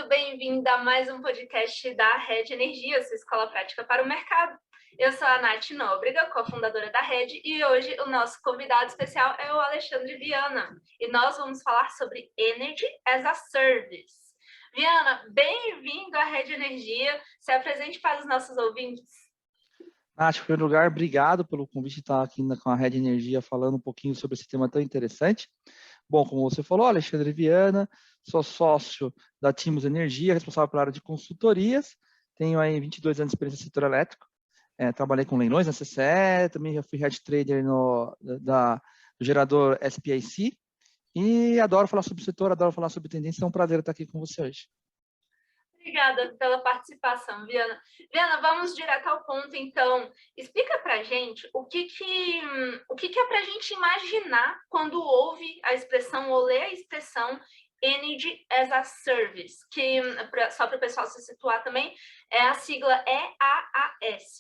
Bem-vindo a mais um podcast da Rede Energia, sua escola prática para o mercado. Eu sou a Nath Nóbrega, cofundadora da Rede, e hoje o nosso convidado especial é o Alexandre Viana, e nós vamos falar sobre Energy as a Service. Viana, bem-vindo à Rede Energia, se apresente para os nossos ouvintes. Nath, em primeiro lugar, obrigado pelo convite de estar aqui com a Rede Energia falando um pouquinho sobre esse tema tão interessante. Bom, como você falou, Alexandre Viana, sou sócio da Timos Energia, responsável pela área de consultorias, tenho aí 22 anos de experiência no setor elétrico, trabalhei com leilões na CCE, também já fui head trader do gerador SPIC, e adoro falar sobre o setor, adoro falar sobre tendência, é um prazer estar aqui com você hoje. Obrigada pela participação, Viana. Viana, vamos direto ao ponto, então. Explica para a gente o que é para a gente imaginar quando ouve a expressão ou lê a expressão Energy as a Service, que, só para o pessoal se situar também, é a sigla EAAS.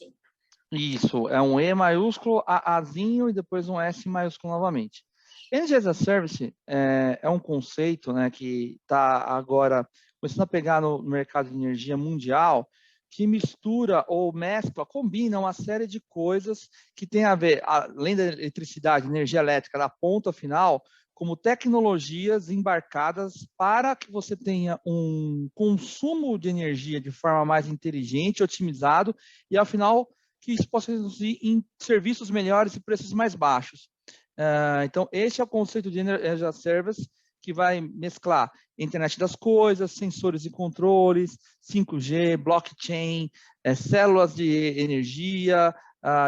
Isso, é um E maiúsculo, AAzinho e depois um S maiúsculo novamente. Energy as a Service é um conceito, né, que está agora começando a pegar no mercado de energia mundial, que mistura ou mescla, combina uma série de coisas que tem a ver, além da eletricidade, energia elétrica, da ponta final, como tecnologias embarcadas para que você tenha um consumo de energia de forma mais inteligente, otimizado, e, ao final, que isso possa reduzir em serviços melhores e preços mais baixos. Então, esse é o conceito de Energy as a Service, que vai mesclar internet das coisas, sensores e controles, 5G, blockchain, células de energia,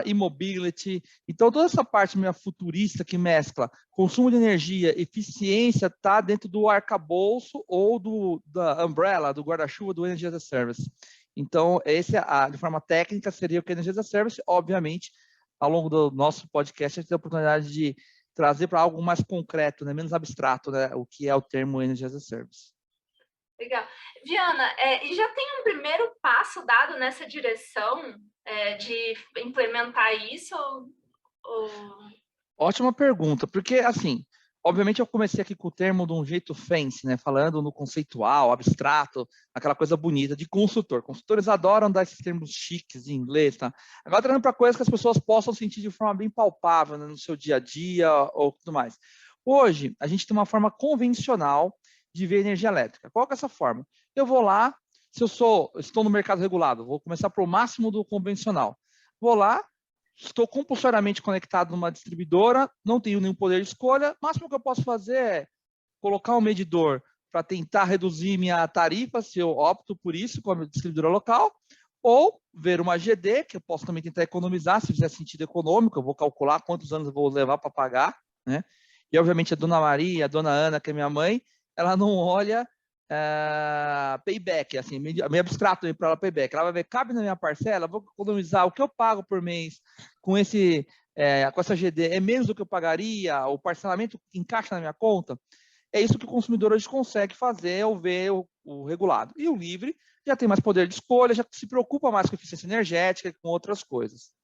e-mobility. Então, toda essa parte meio futurista que mescla consumo de energia, eficiência, está dentro do arcabouço ou da umbrella, do guarda-chuva do Energy as a Service. Então, esse, de forma técnica, seria o que é Energy as a Service. Obviamente, ao longo do nosso podcast, a gente tem a oportunidade de trazer para algo mais concreto, né, menos abstrato, né, o que é o termo Energy as a Service. Legal. Viana, e já tem um primeiro passo dado nessa direção de implementar isso? Ótima pergunta, porque, assim, obviamente eu comecei aqui com o termo de um jeito fancy, né, falando no conceitual, abstrato, aquela coisa bonita de consultor. Consultores adoram dar esses termos chiques em inglês, tá? Agora trazendo para coisas que as pessoas possam sentir de forma bem palpável, né, no seu dia a dia ou tudo mais. Hoje, a gente tem uma forma convencional de ver energia elétrica. Qual que é essa forma? Eu vou lá, se eu estou no mercado regulado, vou começar para o máximo do convencional. Vou lá, estou compulsoriamente conectado numa distribuidora, não tenho nenhum poder de escolha, o máximo que eu posso fazer é colocar um medidor para tentar reduzir minha tarifa, se eu opto por isso com a distribuidora local, ou ver uma GD, que eu posso também tentar economizar, se fizer sentido econômico, eu vou calcular quantos anos eu vou levar para pagar, né? E, obviamente, a dona Maria, a dona Ana, que é minha mãe, ela não olha payback, assim, meio abstrato para ela payback. Ela vai ver, cabe na minha parcela, vou economizar o que eu pago por mês com com essa GD, é menos do que eu pagaria, o parcelamento encaixa na minha conta. É isso que o consumidor hoje consegue fazer ao ver o regulado. E o livre já tem mais poder de escolha, já se preocupa mais com eficiência energética e com outras coisas.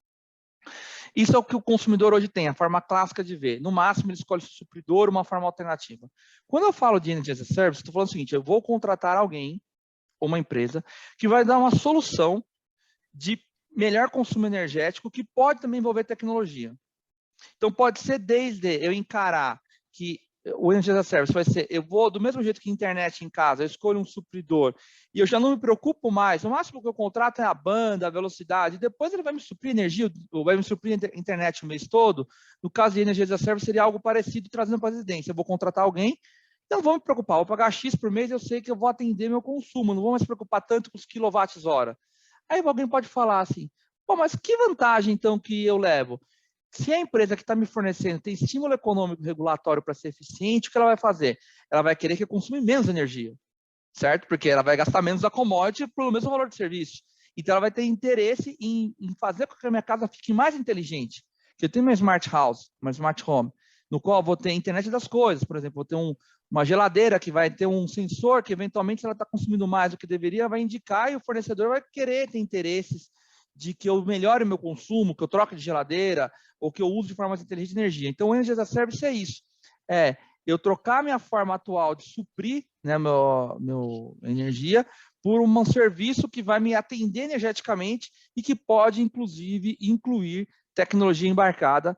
Isso é o que o consumidor hoje tem, a forma clássica de ver. No máximo, ele escolhe o supridor, uma forma alternativa. Quando eu falo de Energy as a Service, estou falando o seguinte, eu vou contratar alguém, ou uma empresa, que vai dar uma solução de melhor consumo energético, que pode também envolver tecnologia. Então, pode ser desde eu encarar que o Energy as a Service vai ser, eu vou, do mesmo jeito que internet em casa, eu escolho um supridor e eu já não me preocupo mais, o máximo que eu contrato é a banda, a velocidade, depois ele vai me suprir energia, vai me suprir internet o mês todo. No caso de Energy as a Service, seria algo parecido trazendo para a residência. Eu vou contratar alguém, então não vou me preocupar, vou pagar X por mês, eu sei que eu vou atender meu consumo, não vou mais me preocupar tanto com os quilowatts-hora. Aí alguém pode falar assim, pô, mas que vantagem então que eu levo? Se a empresa que está me fornecendo tem estímulo econômico regulatório para ser eficiente, o que ela vai fazer? Ela vai querer que eu consuma menos energia, certo? Porque ela vai gastar menos da commodity pelo mesmo valor de serviço. Então, ela vai ter interesse em fazer com que a minha casa fique mais inteligente. Eu tenho uma smart house, uma smart home, no qual eu vou ter internet das coisas, por exemplo, vou ter uma geladeira que vai ter um sensor que, eventualmente, se ela está consumindo mais do que deveria, vai indicar e o fornecedor vai querer ter interesses de que eu melhore o meu consumo, que eu troque de geladeira, ou que eu use de forma mais inteligente de energia. Então, o Energy as a Service é isso. eu trocar minha forma atual de suprir, né, meu energia por um serviço que vai me atender energeticamente e que pode, inclusive, incluir tecnologia embarcada,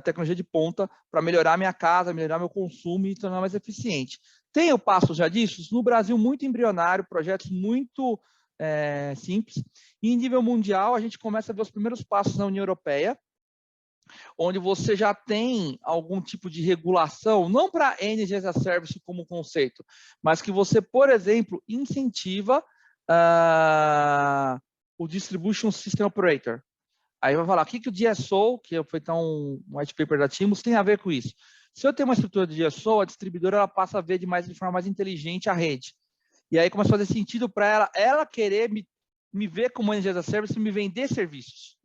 tecnologia de ponta, para melhorar minha casa, melhorar meu consumo e tornar mais eficiente. Tenho passos já disso? No Brasil, muito embrionário, projetos muito simples. E em nível mundial, a gente começa a ver os primeiros passos na União Europeia, onde você já tem algum tipo de regulação, não para Energy as a Service como conceito, mas que você, por exemplo, incentiva o Distribution System Operator. Aí vai falar, o que o DSO, que foi um white paper da Timos, tem a ver com isso? Se eu tenho uma estrutura de DSO, a distribuidora ela passa a ver de forma mais inteligente a rede. E aí começa a fazer sentido para ela querer me ver como Energy as a Service e me vender serviços.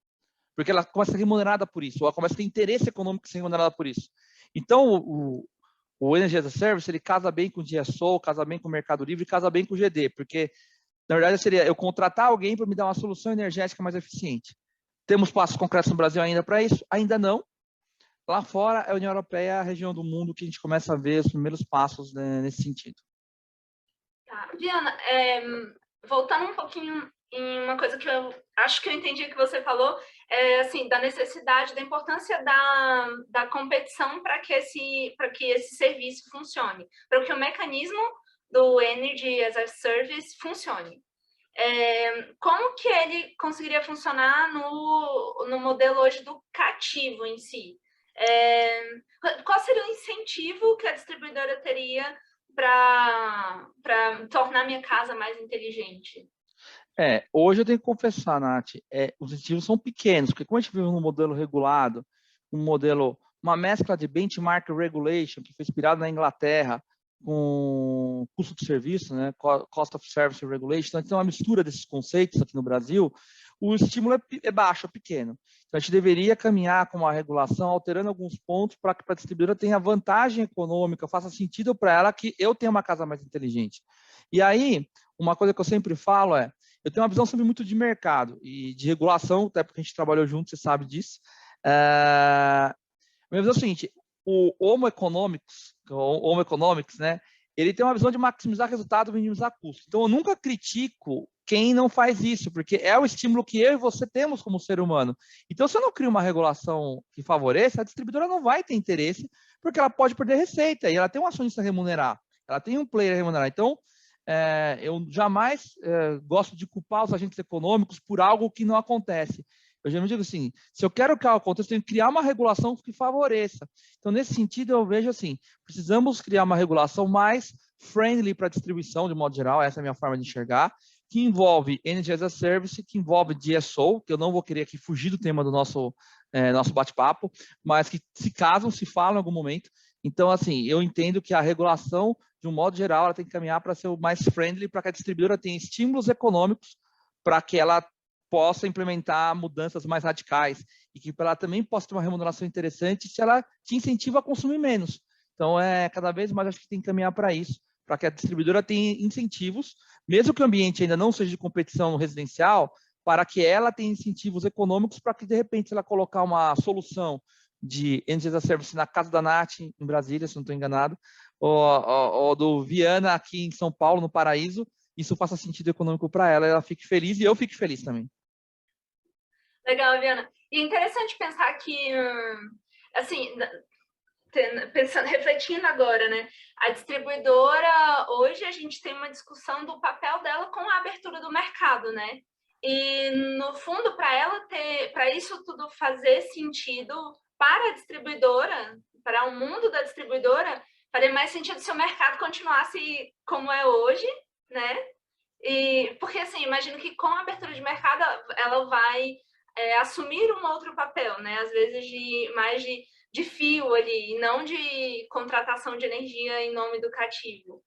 Porque ela começa a ser remunerada por isso, ou ela começa a ter interesse econômico em ser remunerada por isso. Então, o Energy as a Service, ele casa bem com o DSO, casa bem com o Mercado Livre, casa bem com o GD, porque, na verdade, seria eu contratar alguém para me dar uma solução energética mais eficiente. Temos passos concretos no Brasil ainda para isso? Ainda não. Lá fora, é a União Europeia, a região do mundo que a gente começa a ver os primeiros passos, né, nesse sentido. Tá. Viana, voltando um pouquinho em uma coisa que eu acho que eu entendi que você falou, assim, da necessidade, da importância da competição para que esse serviço funcione, para que o mecanismo do Energy as a Service funcione. Como que ele conseguiria funcionar no modelo hoje do cativo em si? Qual seria o incentivo que a distribuidora teria para tornar minha casa mais inteligente? Hoje eu tenho que confessar, Nath, os incentivos são pequenos, porque como a gente vive num modelo regulado, uma mescla de benchmark regulation, que foi inspirado na Inglaterra, com custo de serviço, né, cost of service regulation, então a gente tem uma mistura desses conceitos aqui no Brasil, o estímulo é baixo, é pequeno. Então a gente deveria caminhar com uma regulação, alterando alguns pontos para que a distribuidora tenha vantagem econômica, faça sentido para ela que eu tenha uma casa mais inteligente. E aí, uma coisa que eu sempre falo eu tenho uma visão sempre muito de mercado e de regulação, até porque a gente trabalhou junto, você sabe disso. A minha visão é o seguinte, o Homo Economics, né, ele tem uma visão de maximizar resultado e minimizar custo. Então, eu nunca critico quem não faz isso, porque é o estímulo que eu e você temos como ser humano. Então, se eu não crio uma regulação que favoreça, a distribuidora não vai ter interesse, porque ela pode perder receita, e ela tem um acionista a remunerar, ela tem um player a remunerar. Então, eu jamais gosto de culpar os agentes econômicos por algo que não acontece. Eu já me digo assim, se eu quero que algo aconteça, eu tenho que criar uma regulação que favoreça. Então, nesse sentido, eu vejo assim, precisamos criar uma regulação mais friendly para a distribuição, de modo geral, essa é a minha forma de enxergar, que envolve Energy as a Service, que envolve DSO, que eu não vou querer aqui fugir do tema do nosso bate-papo, mas que se falam em algum momento. Então, assim, eu entendo que a regulação, de um modo geral, ela tem que caminhar para ser o mais friendly, para que a distribuidora tenha estímulos econômicos para que ela possa implementar mudanças mais radicais e que ela também possa ter uma remuneração interessante se ela te incentiva a consumir menos. Então, cada vez mais acho que tem que caminhar para isso, para que a distribuidora tenha incentivos, mesmo que o ambiente ainda não seja de competição no residencial, para que ela tenha incentivos econômicos para que, de repente, se ela colocar uma solução de Energy as a Service na casa da Nath, em Brasília, se não estou enganado, ou do Viana aqui em São Paulo, no Paraíso, isso faça sentido econômico para ela, ela fique feliz e eu fique feliz também. Legal, Viana. E é interessante pensar que, assim, refletindo agora, né? A distribuidora, hoje a gente tem uma discussão do papel dela com a abertura do mercado, né? E, no fundo, para isso tudo fazer sentido para a distribuidora, para o mundo da distribuidora, faria mais sentido se o mercado continuasse como é hoje, né? Porque, assim, imagino que com a abertura de mercado, ela vai assumir um outro papel, né? Às vezes mais de fio ali, e não de contratação de energia em nome do cativo.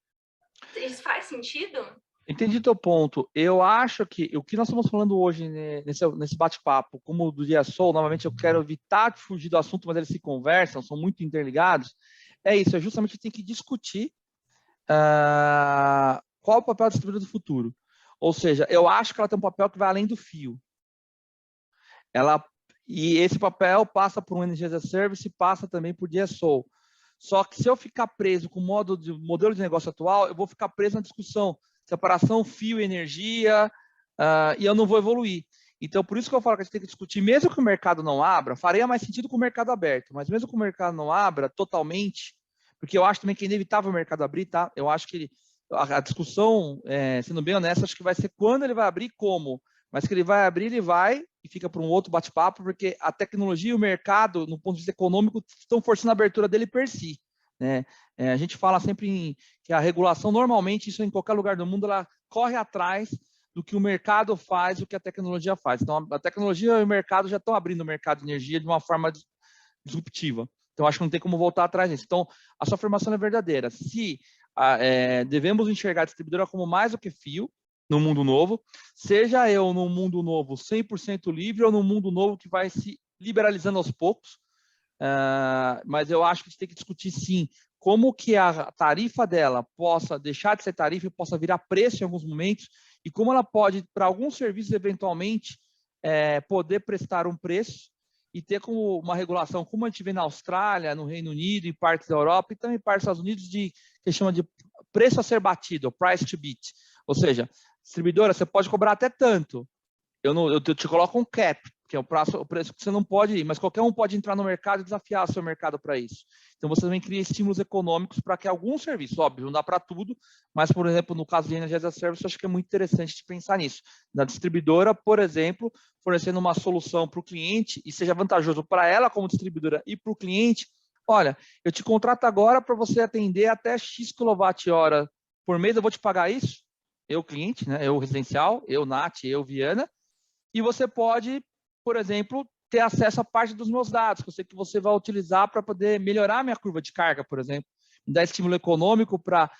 Isso faz sentido? Entendi teu ponto. Eu acho que o que nós estamos falando hoje, né, nesse bate-papo, como do Dia Sol, novamente eu quero evitar de fugir do assunto, mas eles se conversam, são muito interligados. É isso, justamente tem que discutir qual é o papel da distribuidora do futuro. Ou seja, eu acho que ela tem um papel que vai além do fio. E esse papel passa por um Energy as a Service e passa também por DSO. Só que se eu ficar preso com o modelo de negócio atual, eu vou ficar preso na discussão, separação, fio e energia, e eu não vou evoluir. Então, por isso que eu falo que a gente tem que discutir, mesmo que o mercado não abra, faria mais sentido com o mercado aberto, mas mesmo que o mercado não abra totalmente, porque eu acho também que é inevitável o mercado abrir, tá? Eu acho que a discussão, sendo bem honesto, acho que vai ser quando ele vai abrir e como, mas que ele vai abrir, ele vai, e fica para um outro bate-papo, porque a tecnologia e o mercado, no ponto de vista econômico, estão forçando a abertura dele per si, né? A gente fala sempre que a regulação, normalmente, isso em qualquer lugar do mundo, ela corre atrás do que o mercado faz, do que a tecnologia faz. Então, a tecnologia e o mercado já estão abrindo o mercado de energia de uma forma disruptiva. Então, acho que não tem como voltar atrás disso. Então, a sua afirmação é verdadeira. Se devemos enxergar a distribuidora como mais do que fio no mundo novo, seja eu num mundo novo 100% livre ou num mundo novo que vai se liberalizando aos poucos, mas eu acho que a gente tem que discutir, sim, como que a tarifa dela possa deixar de ser tarifa e possa virar preço em alguns momentos, e como ela pode, para alguns serviços, eventualmente, poder prestar um preço e ter como uma regulação, como a gente vê na Austrália, no Reino Unido, em partes da Europa e também em partes dos Estados Unidos, que chama de preço a ser batido, price to beat. Ou seja, distribuidora, você pode cobrar até tanto. Eu te coloco um cap, que é o preço que você não pode ir, mas qualquer um pode entrar no mercado e desafiar o seu mercado para isso. Então, você também cria estímulos econômicos para que alguns serviços, óbvio, não dá para tudo, mas, por exemplo, no caso de Energy as a Service, eu acho que é muito interessante de pensar nisso. Na distribuidora, por exemplo, fornecendo uma solução para o cliente e seja vantajoso para ela como distribuidora e para o cliente, olha, eu te contrato agora para você atender até X kWh por mês, eu vou te pagar isso, eu cliente, né? Eu residencial, eu Nath, eu Viana, e você pode, por exemplo, ter acesso a parte dos meus dados, que eu sei que você vai utilizar para poder melhorar a minha curva de carga, por exemplo, me dar estímulo econômico para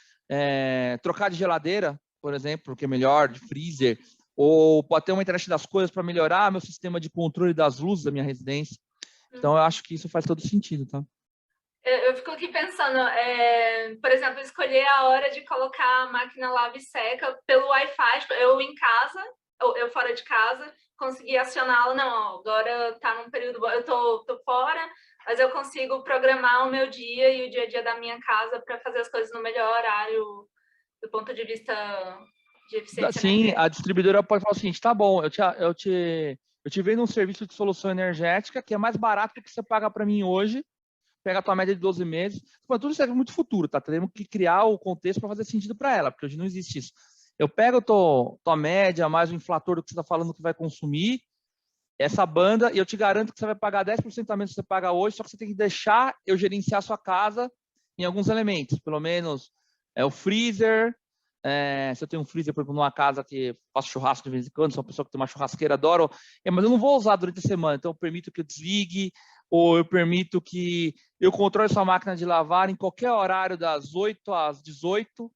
trocar de geladeira, por exemplo, que é melhor, de freezer, ou pode ter uma internet das coisas para melhorar meu sistema de controle das luzes da minha residência. Então, eu acho que isso faz todo sentido, tá? Eu fico aqui pensando, por exemplo, escolher a hora de colocar a máquina lava e seca pelo Wi-Fi, tipo, eu em casa, eu fora de casa, consegui acioná-la, não, agora tá num período bom, eu tô fora, mas eu consigo programar o meu dia e o dia a dia da minha casa para fazer as coisas no melhor horário do ponto de vista de eficiência Sim, energética. a distribuidora pode falar o seguinte, tá bom, eu te vendo um serviço de solução energética que é mais barato do que você paga para mim hoje, pega a tua média de 12 meses, mas tudo isso é muito futuro, tá? Temos que criar o contexto para fazer sentido para ela, porque hoje não existe isso. Eu pego tua média, mais o inflator do que você está falando que vai consumir, essa banda, e eu te garanto que você vai pagar 10% a menos do que você paga hoje, só que você tem que deixar eu gerenciar a sua casa em alguns elementos, pelo menos o freezer, se eu tenho um freezer, por exemplo, numa casa que faço churrasco de vez em quando, sou uma pessoa que tem uma churrasqueira, adoro, mas eu não vou usar durante a semana, então eu permito que eu desligue, ou eu permito que eu controle sua máquina de lavar em qualquer horário das 8 às 18,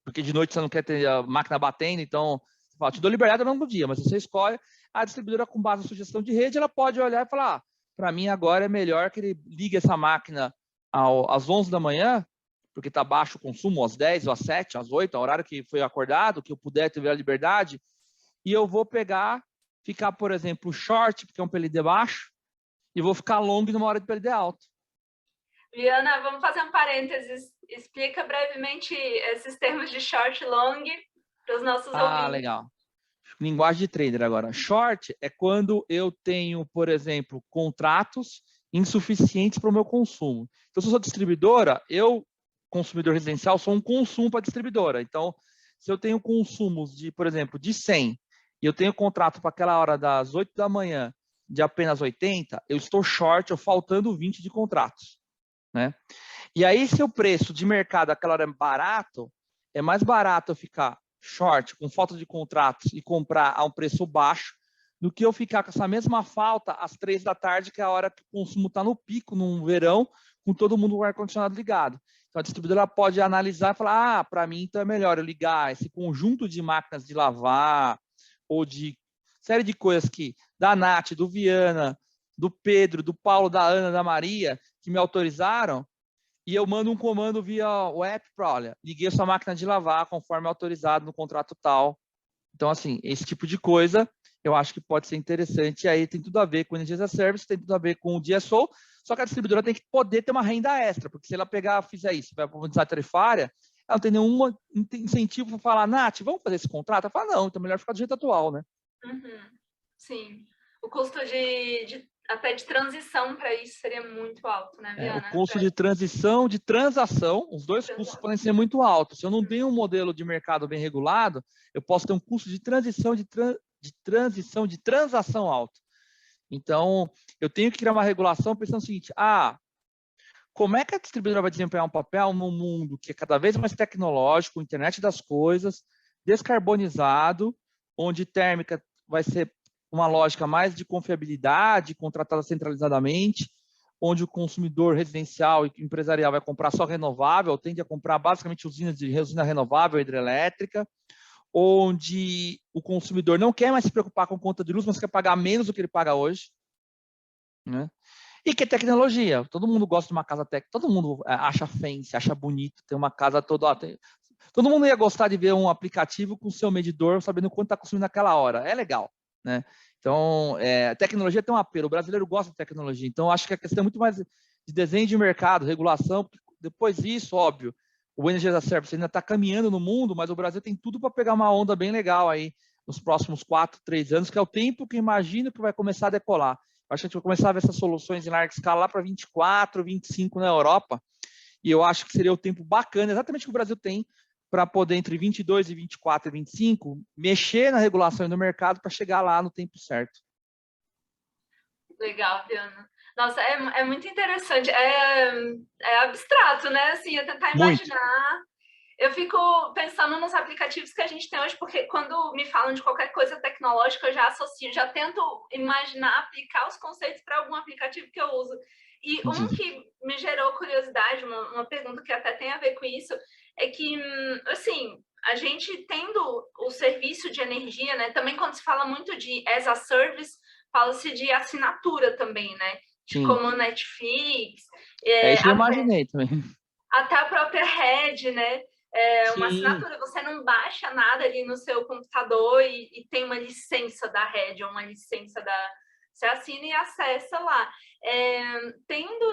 porque de noite você não quer ter a máquina batendo, então você fala, te dou liberdade ao longo do dia, mas você escolhe. A distribuidora, com base na sugestão de rede, ela pode olhar e falar, para mim agora é melhor que ele ligue essa máquina às 11 da manhã, porque está baixo o consumo, às 10, ou às 7, às 8, ao horário que foi acordado, que eu puder ter a liberdade, e eu vou ficar, por exemplo, short, porque é um PLD baixo, e vou ficar long numa hora de PLD alto. Viana, vamos fazer um parênteses. Explica brevemente esses termos de short e long para os nossos ouvintes. Legal. Linguagem de trader agora. Short é quando eu tenho, por exemplo, contratos insuficientes para o meu consumo. Então, se eu sou distribuidora, eu, consumidor residencial, sou um consumo para a distribuidora. Então, se eu tenho consumos de, por exemplo, de 100 e eu tenho contrato para aquela hora das 8 da manhã de apenas 80, eu estou short, eu faltando 20 de contratos, né? E aí, se o preço de mercado aquela hora é barato, é mais barato eu ficar short, com falta de contratos e comprar a um preço baixo, do que eu ficar com essa mesma falta às 3 da tarde, que é a hora que o consumo está no pico, num verão, com todo mundo com o ar-condicionado ligado. Então, a distribuidora pode analisar e falar, para mim, então é melhor eu ligar esse conjunto de máquinas de lavar, ou de série de coisas que, da Nath, do Viana, do Pedro, do Paulo, da Ana, da Maria, que me autorizaram, e eu mando um comando via o app para, olha, liguei a sua máquina de lavar conforme autorizado no contrato tal. Então, assim, esse tipo de coisa eu acho que pode ser interessante. E aí tem tudo a ver com Energy as a Service, tem tudo a ver com o DSO, Só que a distribuidora tem que poder ter uma renda extra, porque se ela fizer isso, vai para uma unidade tarifária, ela não tem nenhum incentivo para falar, Nath, vamos fazer esse contrato? Ela fala, não, então é melhor ficar do jeito atual, né? Sim. O custo até de transição para isso seria muito alto, né, Viana? O custo de transição, de transação, os dois custos podem ser muito altos. Se eu não tenho um modelo de mercado bem regulado, eu posso ter um custo de transição, de transação alto. Então, eu tenho que criar uma regulação pensando o seguinte, como é que a distribuidora vai desempenhar um papel num mundo que é cada vez mais tecnológico, internet das coisas, descarbonizado, onde térmica vai ser uma lógica mais de confiabilidade, contratada centralizadamente, onde o consumidor residencial e empresarial vai comprar só renovável, tende a comprar basicamente usina renovável hidrelétrica, onde o consumidor não quer mais se preocupar com conta de luz, mas quer pagar menos do que ele paga hoje, né? E que é tecnologia. Todo mundo gosta de uma casa técnica, todo mundo acha fancy, acha bonito, tem uma casa toda... Todo mundo ia gostar de ver um aplicativo com o seu medidor, sabendo quanto está consumindo naquela hora. É legal, né? Então, tecnologia tem um apelo. O brasileiro gosta de tecnologia. Então, acho que a questão é muito mais de desenho de mercado, regulação. Depois disso, óbvio, o Energy as a Service ainda está caminhando no mundo, mas o Brasil tem tudo para pegar uma onda bem legal aí nos próximos 4, 3 anos, que é o tempo que eu imagino que vai começar a decolar. Acho que a gente vai começar a ver essas soluções em larga escala lá para 24, 25 na Europa, e eu acho que seria o tempo bacana, exatamente o que o Brasil tem, para poder, entre 22 e 24 e 25, mexer na regulação do mercado para chegar lá no tempo certo. Legal, Viana. Nossa, é muito interessante. É abstrato, né? Assim, eu tentar imaginar. Eu fico pensando nos aplicativos que a gente tem hoje, porque quando me falam de qualquer coisa tecnológica, eu já associo, já tento imaginar, aplicar os conceitos para algum aplicativo que eu uso. E um que me gerou curiosidade, uma pergunta que até tem a ver com isso, é que, assim, a gente tendo o serviço de energia, né? Também quando se fala muito de as a service, fala-se de assinatura também, né? Como Netflix. É isso que eu imaginei também. Até a própria rede, né? Uma assinatura, você não baixa nada ali no seu computador e tem uma licença da rede, ou uma licença da... Você assina e acessa lá. Tendo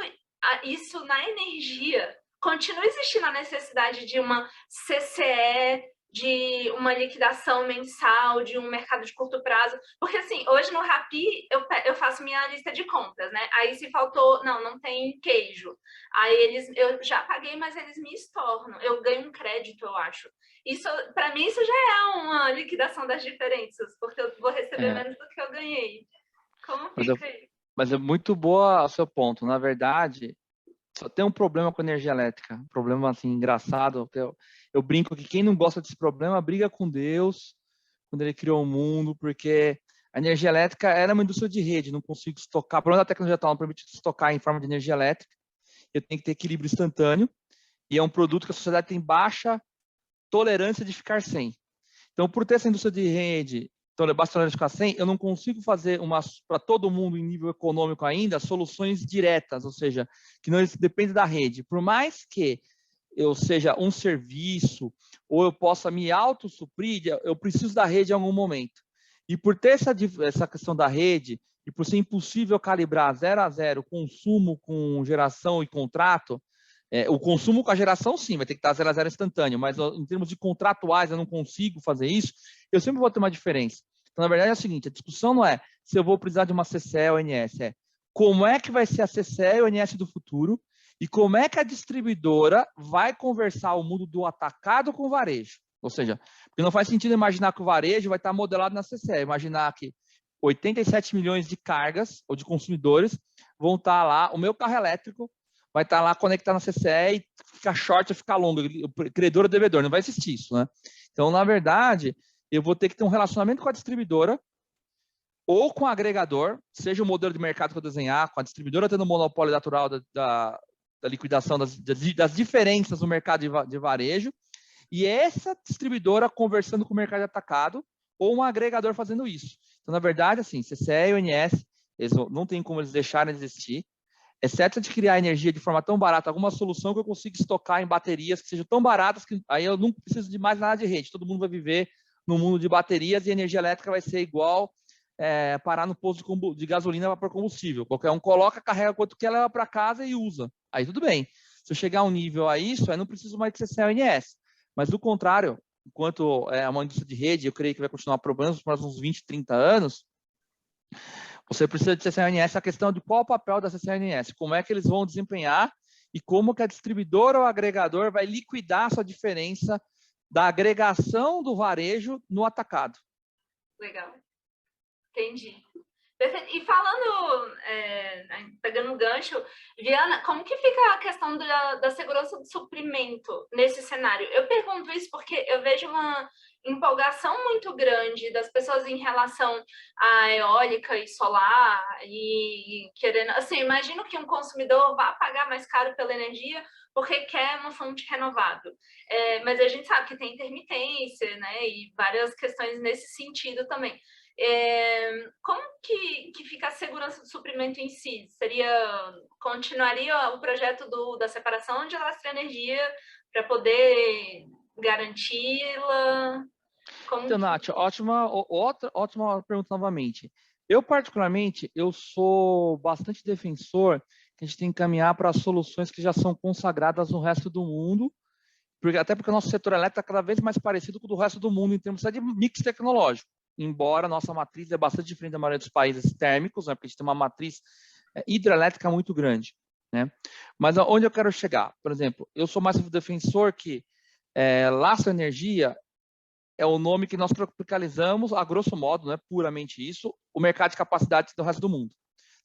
isso na energia, continua existindo a necessidade de uma CCE, de uma liquidação mensal, de um mercado de curto prazo, porque assim, hoje no Rappi eu faço minha lista de compras, né? Aí se faltou, não tem queijo, aí eu já paguei, mas eles me estornam, eu ganho um crédito, eu acho. Isso, para mim, isso já é uma liquidação das diferenças, porque eu vou receber menos do que eu ganhei. Como fica aí? Mas é muito boa o seu ponto. Na verdade, só tem um problema com energia elétrica, um problema assim engraçado. Eu brinco que quem não gosta desse problema briga com Deus quando ele criou o mundo, porque a energia elétrica era uma indústria de rede, não consigo estocar. Por onde a tecnologia atual não permite estocar em forma de energia elétrica, eu tenho que ter equilíbrio instantâneo, e é um produto que a sociedade tem baixa tolerância de ficar sem. Então, por ter essa indústria de rede, basta tolerância de ficar sem, eu não consigo fazer para todo mundo em nível econômico ainda soluções diretas, ou seja, que não depende da rede. Por mais que eu seja um serviço ou eu possa me autossuprir, eu preciso da rede em algum momento. E por ter essa questão da rede e por ser impossível calibrar 0 a 0 consumo com geração e contrato, o consumo com a geração, sim, vai ter que estar 0 a 0 instantâneo, mas em termos de contratuais eu não consigo fazer isso, eu sempre vou ter uma diferença. Então, na verdade, é o seguinte, a discussão não é se eu vou precisar de uma CCE ou ONS, é como é que vai ser a CCE e ONS do futuro e como é que a distribuidora vai conversar o mundo do atacado com o varejo. Ou seja, porque não faz sentido imaginar que o varejo vai estar modelado na CCE, imaginar que 87 milhões de cargas ou de consumidores vão estar lá, o meu carro elétrico vai estar lá conectado na CCE e ficar short ou ficar longo, credor ou devedor, não vai existir isso, né? Então, na verdade, eu vou ter que ter um relacionamento com a distribuidora ou com o agregador, seja o modelo de mercado que eu desenhar, com a distribuidora tendo o monopólio natural da liquidação das diferenças no mercado de varejo, e essa distribuidora conversando com o mercado de atacado, ou um agregador fazendo isso. Então, na verdade, assim, CCE e ONS, não tem como eles deixarem de existir, exceto de criar energia de forma tão barata, alguma solução que eu consiga estocar em baterias que sejam tão baratas que aí eu não preciso de mais nada de rede, todo mundo vai viver no mundo de baterias e energia elétrica vai ser igual parar no posto de gasolina para pôr combustível. Qualquer um coloca, carrega quanto quer, leva para casa e usa. Aí tudo bem. Se eu chegar a um nível a isso, aí não preciso mais de CCLNS. Mas do contrário, enquanto é uma indústria de rede, eu creio que vai continuar problema nos próximos 20, 30 anos, você precisa de CCLNS. A questão de qual o papel da CCLNS, como é que eles vão desempenhar e como que a distribuidora ou agregador vai liquidar essa diferença da agregação do varejo no atacado. Legal. Entendi. Perfeito. E falando, pegando um gancho, Viana, como que fica a questão da segurança do suprimento nesse cenário? Eu pergunto isso porque eu vejo uma empolgação muito grande das pessoas em relação à eólica e solar e querendo, assim, imagino que um consumidor vá pagar mais caro pela energia porque quer uma fonte renovável. Mas a gente sabe que tem intermitência, né, e várias questões nesse sentido também. Como que fica a segurança do suprimento em si? Continuaria o projeto da separação de lastro-energia para poder garanti-la? Então, Nath, ótima pergunta novamente. Eu, particularmente, eu sou bastante defensor que a gente tem que caminhar para soluções que já são consagradas no resto do mundo, até porque o nosso setor elétrico está cada vez mais parecido com o do resto do mundo em termos de mix tecnológico, embora a nossa matriz é bastante diferente da maioria dos países térmicos, né, porque a gente tem uma matriz hidrelétrica muito grande. Né? Mas onde eu quero chegar? Por exemplo, eu sou mais defensor que lastro-energia é o nome que nós tropicalizamos, a grosso modo, não é puramente isso, o mercado de capacidade do resto do mundo.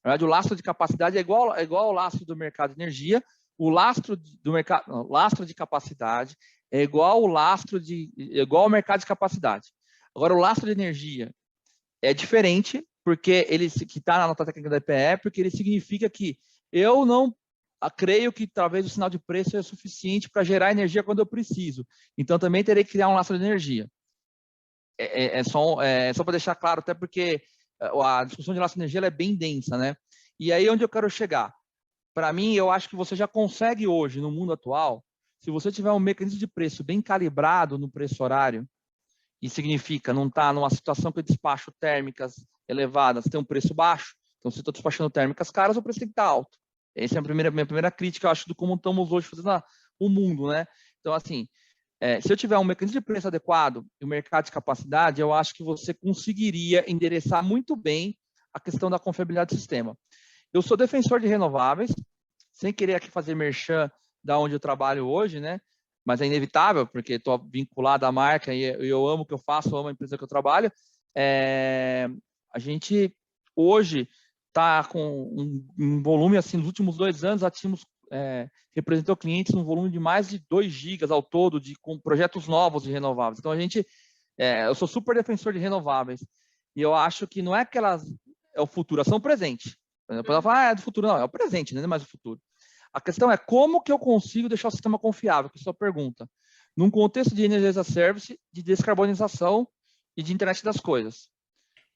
Na verdade, o lastro de capacidade é igual ao lastro do mercado de energia, o lastro do mercado, não, lastro de capacidade é igual ao mercado de capacidade. Agora, o lastro de energia é diferente, porque ele que está na nota técnica da EPE, porque ele significa que eu não creio que talvez o sinal de preço seja suficiente para gerar energia quando eu preciso. Então, também terei que criar um lastro de energia. Só para deixar claro, até porque a discussão de lastro de energia é bem densa, né? E aí, onde eu quero chegar? Para mim, eu acho que você já consegue hoje, no mundo atual, se você tiver um mecanismo de preço bem calibrado no preço horário, e significa não estar numa situação que eu despacho térmicas elevadas, tem um preço baixo, então se eu estou despachando térmicas caras, o preço tem que estar alto. Essa é a minha primeira crítica, eu acho, do como estamos hoje fazendo o mundo, né? Então, assim, se eu tiver um mecanismo de preço adequado e o mercado de capacidade, eu acho que você conseguiria endereçar muito bem a questão da confiabilidade do sistema. Eu sou defensor de renováveis, sem querer aqui fazer merchan da onde eu trabalho hoje, né? Mas é inevitável, porque estou vinculado à marca e eu amo o que eu faço, eu amo a empresa que eu trabalho. A gente hoje está com um volume, assim, nos últimos 2 anos, atingimos, representou clientes num volume de mais de 2 gigas ao todo, com projetos novos de renováveis. Então, eu sou super defensor de renováveis. E eu acho que não é que elas é o futuro, elas são o presente. Depois ela fala, é do futuro. Não, é o presente, não é mais o futuro. A questão é como que eu consigo deixar o sistema confiável, que é a sua pergunta. Num contexto de Energy as a Service, de descarbonização e de internet das coisas.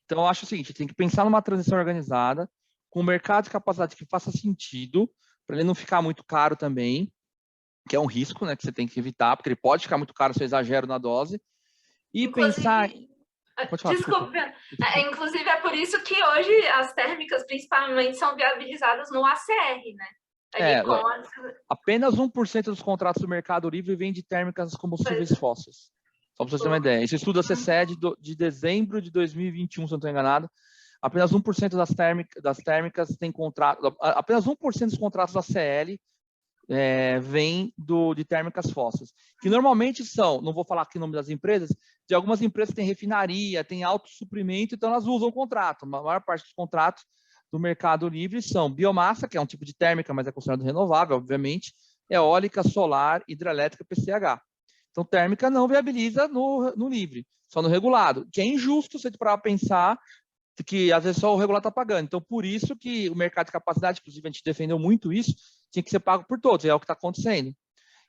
Então, eu acho o seguinte, tem que pensar numa transição organizada, com um mercado de capacidade que faça sentido, para ele não ficar muito caro também, que é um risco, né, que você tem que evitar, porque ele pode ficar muito caro se eu exagero na dose. E pensar... Pode falar, desculpa. Inclusive, é por isso que hoje as térmicas, principalmente, são viabilizadas no ACR, né? Apenas 1% dos contratos do Mercado Livre vem de térmicas combustíveis fósseis. Só para você ter uma ideia. Esse estudo da CCED de dezembro de 2021, se eu não estou enganado, apenas 1% das térmicas tem contrato, apenas 1% dos contratos da CL vem de térmicas fósseis, que normalmente são, não vou falar aqui o nome das empresas, de algumas empresas que têm refinaria, têm autossuprimento, então elas usam o contrato. A maior parte dos contratos do Mercado Livre são biomassa, que é um tipo de térmica, mas é considerado renovável, obviamente, eólica, solar, hidrelétrica, PCH. Então, térmica não viabiliza no livre, só no regulado, que é injusto você parar para pensar que às vezes só o regulado está pagando. Então, por isso que o mercado de capacidade, inclusive a gente defendeu muito isso, tinha que ser pago por todos, é o que está acontecendo.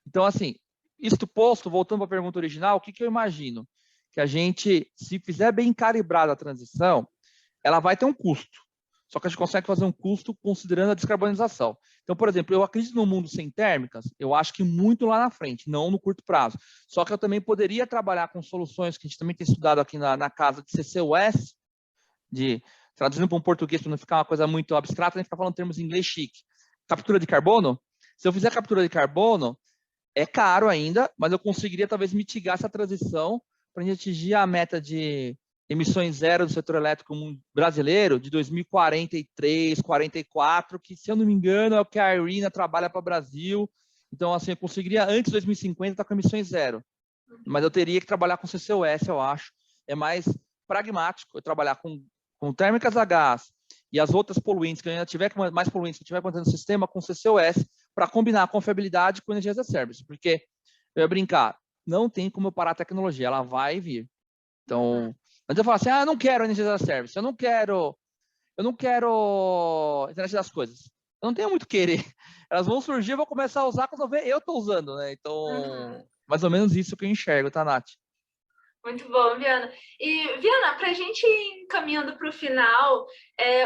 Então, assim, isto posto, voltando para a pergunta original, o que eu imagino? Que a gente, se fizer bem calibrada a transição, ela vai ter um custo. Só que a gente consegue fazer um custo considerando a descarbonização. Então, por exemplo, eu acredito no mundo sem térmicas, eu acho que muito lá na frente, não no curto prazo. Só que eu também poderia trabalhar com soluções que a gente também tem estudado aqui na casa de CCUS, traduzindo para um português, para não ficar uma coisa muito abstrata, a gente fica falando termos em inglês chique. Captura de carbono, se eu fizer captura de carbono, é caro ainda, mas eu conseguiria talvez mitigar essa transição para a gente atingir a meta de emissões zero do setor elétrico brasileiro de 2043, 44, que, se eu não me engano, é o que a IRENA trabalha para o Brasil. Então, assim, eu conseguiria, antes de 2050, estar com emissões zero. Mas eu teria que trabalhar com CCUS, eu acho. É mais pragmático eu trabalhar com térmicas a gás e as outras poluentes, que ainda tiver mais poluentes que tiver contendo no sistema, com CCUS, para combinar a confiabilidade com energia as a service. Porque, eu ia brincar, não tem como eu parar a tecnologia, ela vai vir. Então, antes eu falar assim, eu não quero energia as a service, eu não quero internet das coisas. Eu não tenho muito querer. Elas vão surgir, eu vou começar a usar quando eu estou usando, né? Então, mais ou menos isso que eu enxergo, tá, Nath? Muito bom, Viana. E, Viana, para a gente ir caminhando para o final,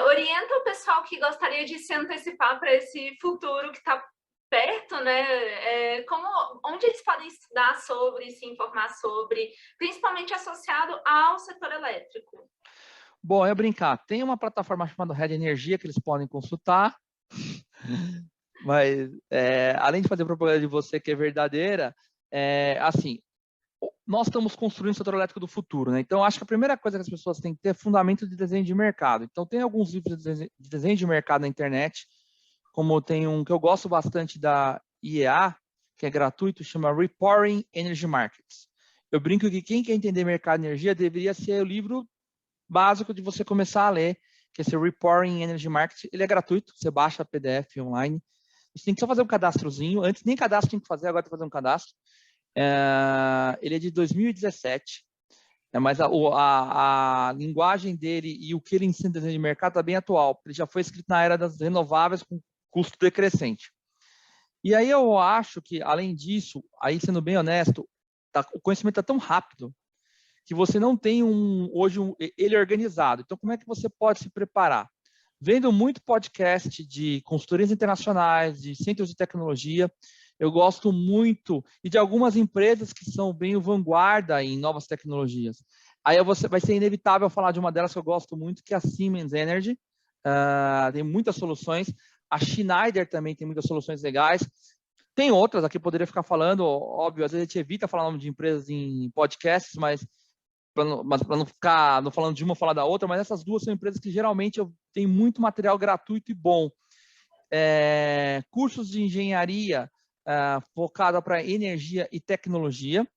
orienta o pessoal que gostaria de se antecipar para esse futuro que está perto, né? Onde eles podem estudar sobre, se informar sobre, principalmente associado ao setor elétrico. Bom, eu ia brincar. Tem uma plataforma chamada Red Energia que eles podem consultar. Mas, além de fazer propaganda de você que é verdadeira, assim, nós estamos construindo o setor elétrico do futuro, né? Então, acho que a primeira coisa que as pessoas têm que ter é fundamento de desenho de mercado. Então, tem alguns livros de desenho de mercado na internet, como tem um que eu gosto bastante da IEA, que é gratuito, chama Repowering Energy Markets. Eu brinco que quem quer entender mercado de energia deveria ser o livro básico de você começar a ler, que é esse Repowering Energy Markets. Ele é gratuito, você baixa a PDF online. Você tem que só fazer um cadastrozinho. Antes nem cadastro tinha que fazer, agora tem que fazer um cadastro. Ele é de 2017, mas a linguagem dele e o que ele ensina em desenho de mercado está bem atual. Ele já foi escrito na era das renováveis com custo decrescente. E aí eu acho que, além disso, aí sendo bem honesto, o conhecimento está tão rápido que você não tem hoje ele organizado. Então, como é que você pode se preparar? Vendo muito podcast de consultorias internacionais, de centros de tecnologia, eu gosto muito, e de algumas empresas que são bem vanguarda em novas tecnologias. Aí vai ser inevitável falar de uma delas que eu gosto muito, que é a Siemens Energy. Tem muitas soluções. A Schneider também tem muitas soluções legais. Tem outras, aqui poderia ficar falando, óbvio, às vezes a gente evita falar o nome de empresas em podcasts, mas para não ficar não falando de uma, falar da outra, mas essas duas são empresas que geralmente eu tenho muito material gratuito e bom. Cursos de engenharia focado para energia e tecnologia.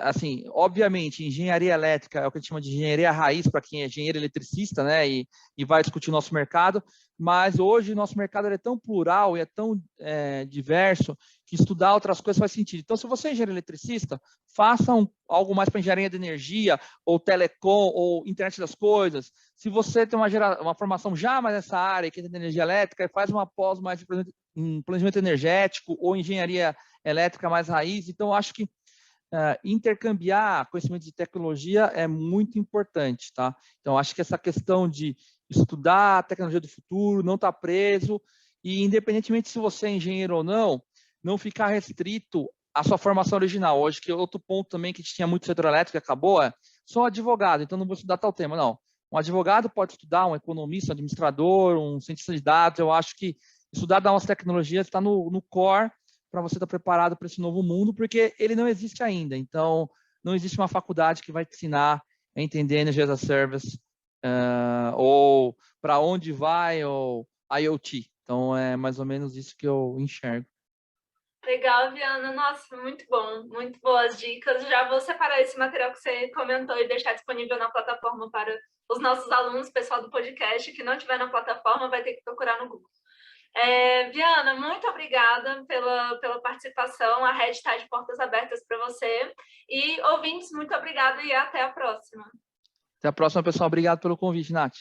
Assim, obviamente, engenharia elétrica é o que a gente chama de engenharia raiz para quem é engenheiro eletricista, né, e vai discutir o nosso mercado, mas hoje o nosso mercado é tão plural e é tão diverso que estudar outras coisas faz sentido. Então, se você é engenheiro eletricista, faça algo mais para engenharia de energia, ou telecom, ou internet das coisas. Se você tem uma formação já mais nessa área, que é de energia elétrica, faz uma pós mais em planejamento energético, ou engenharia elétrica mais raiz. Então, acho que intercambiar conhecimento de tecnologia é muito importante, tá? Então, acho que essa questão de estudar a tecnologia do futuro, não estar preso, e independentemente se você é engenheiro ou não ficar restrito à sua formação original. Hoje, que outro ponto também que a gente tinha muito setor elétrico, acabou, sou advogado, então não vou estudar tal tema, não. Um advogado pode estudar, um economista, um administrador, um cientista de dados. Eu acho que estudar novas tecnologias está no core para você estar preparado para esse novo mundo, porque ele não existe ainda. Então, não existe uma faculdade que vai te ensinar a entender energia as a service, ou para onde vai, ou IoT. Então, é mais ou menos isso que eu enxergo. Legal, Viana. Nossa, muito bom. Muito boas dicas. Já vou separar esse material que você comentou e deixar disponível na plataforma para os nossos alunos, pessoal do podcast, que não tiver na plataforma vai ter que procurar no Google. Viana, muito obrigada pela participação. A Red está de portas abertas para você. E ouvintes, muito obrigada e até a próxima. Até a próxima, pessoal. Obrigado pelo convite, Nath.